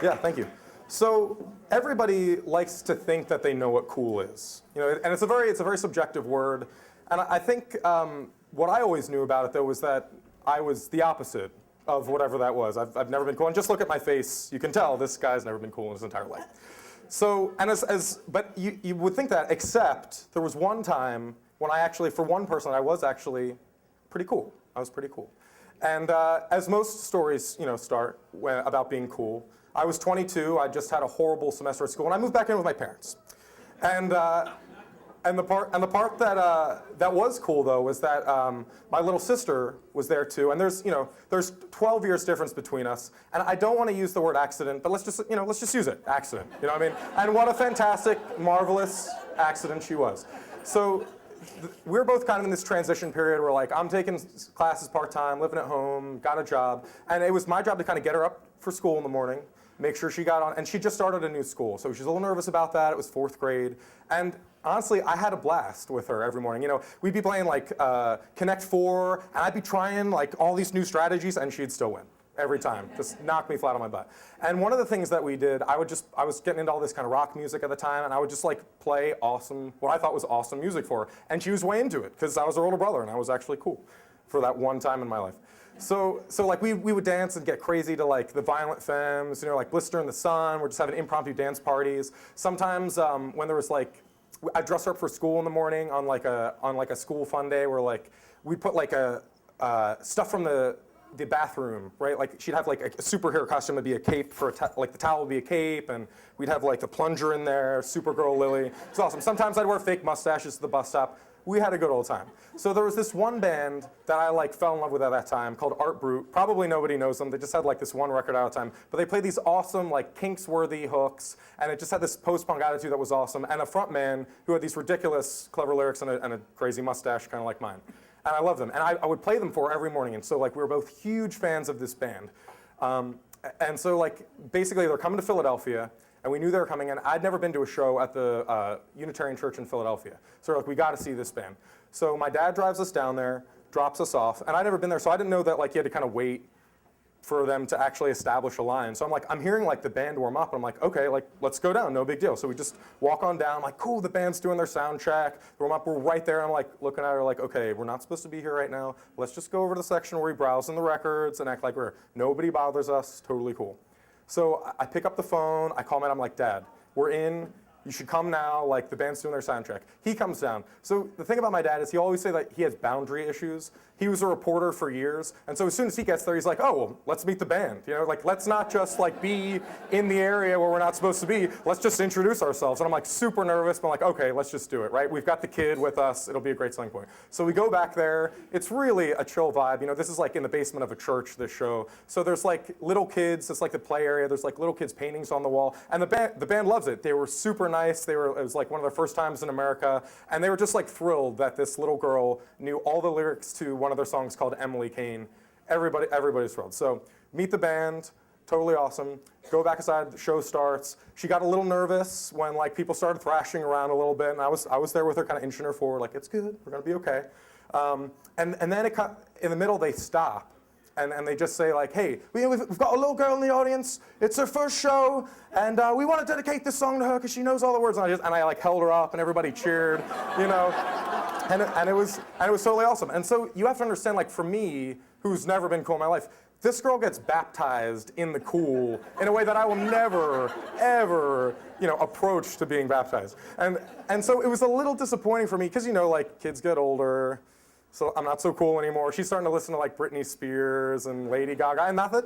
Yeah, thank you. So everybody likes to think that they know what cool is, and it's a very subjective word. And I think what I always knew about it though was that I was the opposite of whatever that was. I've never been cool, and just look at my face, you can tell this guy's never been cool in his entire life. So, and but you would think that, except there was one time when I actually, for one person, I was actually pretty cool. I was pretty cool. And as most stories, start about being cool, I was 22. I just had a horrible semester at school, and I moved back in with my parents. And the part that was cool though was that my little sister was there too. And there's 12 years difference between us. And I don't want to use the word accident, but let's just use it, accident. You know what I mean? And what a fantastic, marvelous accident she was. So we're both kind of in this transition period where like I'm taking classes part-time, living at home, got a job, and it was my job to kind of get her up for school in the morning, make sure she got on, and she just started a new school, so she's a little nervous about that. It was 4th grade, and honestly, I had a blast with her every morning. We'd be playing like Connect 4, and I'd be trying like all these new strategies, and she'd still win. Every time, just knock me flat on my butt. And one of the things that we did, I was getting into all this kind of rock music at the time, and I would just like play what I thought was awesome music for her. And she was way into it, because I was her older brother, and I was actually cool for that one time in my life. So like we would dance and get crazy to like the Violent Femmes, like Blister in the Sun. We're just having impromptu dance parties. Sometimes when there was like, I'd dress her up for school in the morning on like a school fun day where like we'd put like stuff from the bathroom, right? Like she'd have like a superhero costume. It'd be a cape like the towel would be a cape, and we'd have like the plunger in there, Supergirl Lily. It's awesome. Sometimes I'd wear fake mustaches to the bus stop. We had a good old time. So there was this one band that I like fell in love with at that time called Art Brut. Probably nobody knows them. They just had like this one record out at the time. But they played these awesome like Kinks-worthy hooks, and it just had this post-punk attitude that was awesome, and a front man who had these ridiculous, clever lyrics and a crazy mustache kind of like mine. And I loved them. And I would play them for her every morning. And so like we were both huge fans of this band. And so like basically they're coming to Philadelphia, and we knew they were coming in. I'd never been to a show at the Unitarian Church in Philadelphia. So we're like, we got to see this band. So my dad drives us down there, drops us off, and I'd never been there, so I didn't know that like you had to kind of wait for them to actually establish a line. So I'm hearing like the band warm up, and I'm like, okay, like let's go down, no big deal. So we just walk on down, I'm like, cool, the band's doing their sound check, warm up, we're right there. I'm like looking at her like, okay, we're not supposed to be here right now. Let's just go over to the section where we browse in the records and act like nobody bothers us, totally cool. So I pick up the phone, I call my dad, I'm like, Dad, we're in, you should come now, like the band's doing their sound check. He comes down. So the thing about my dad is he always say that he has boundary issues. He was a reporter for years, and so as soon as he gets there, he's like, oh, well, let's meet the band. Like let's not just like be in the area where we're not supposed to be, let's just introduce ourselves. And I'm like super nervous, but I'm like, okay, let's just do it, right? We've got the kid with us, it'll be a great selling point. So we go back there, it's really a chill vibe. This is like in the basement of a church, this show. So there's like little kids, it's like the play area, there's like little kids paintings on the wall, and the band loves it. They were super nice, it was like one of their first times in America, and they were just like thrilled that this little girl knew all the lyrics to one of their songs called Emily Kane. Everybody's thrilled. So meet the band, totally awesome. Go back inside, the show starts. She got a little nervous when like people started thrashing around a little bit, and I was there with her, kind of inching her forward, like it's good, we're gonna be okay. And then in the middle they stop. And they just say like, hey, we've got a little girl in the audience. It's her first show, and we want to dedicate this song to her because she knows all the words. And I like held her up, and everybody cheered, and it was totally awesome. And so you have to understand, like for me, who's never been cool in my life, this girl gets baptized in the cool in a way that I will never, ever, approach to being baptized. And so it was a little disappointing for me because like kids get older. So I'm not so cool anymore. She's starting to listen to like Britney Spears and Lady Gaga. And not that,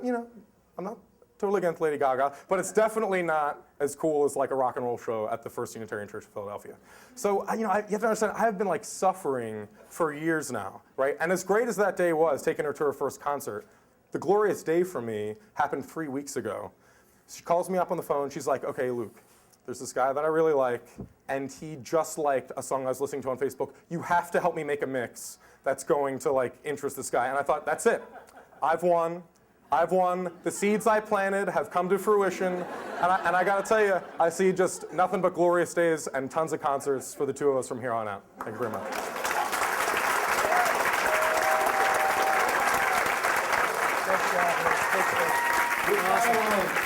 I'm not totally against Lady Gaga, but it's definitely not as cool as like a rock and roll show at the First Unitarian Church of Philadelphia. So, you have to understand, I have been like suffering for years now, right? And as great as that day was, taking her to her first concert, the glorious day for me happened 3 weeks ago. She calls me up on the phone. She's like, okay, Luke, there's this guy that I really like, and he just liked a song I was listening to on Facebook. You have to help me make a mix that's going to like interest this guy. And I thought, that's it. I've won. The seeds I planted have come to fruition. And I gotta tell you, I see just nothing but glorious days and tons of concerts for the two of us from here on out. Thank you very much. Good job. Awesome.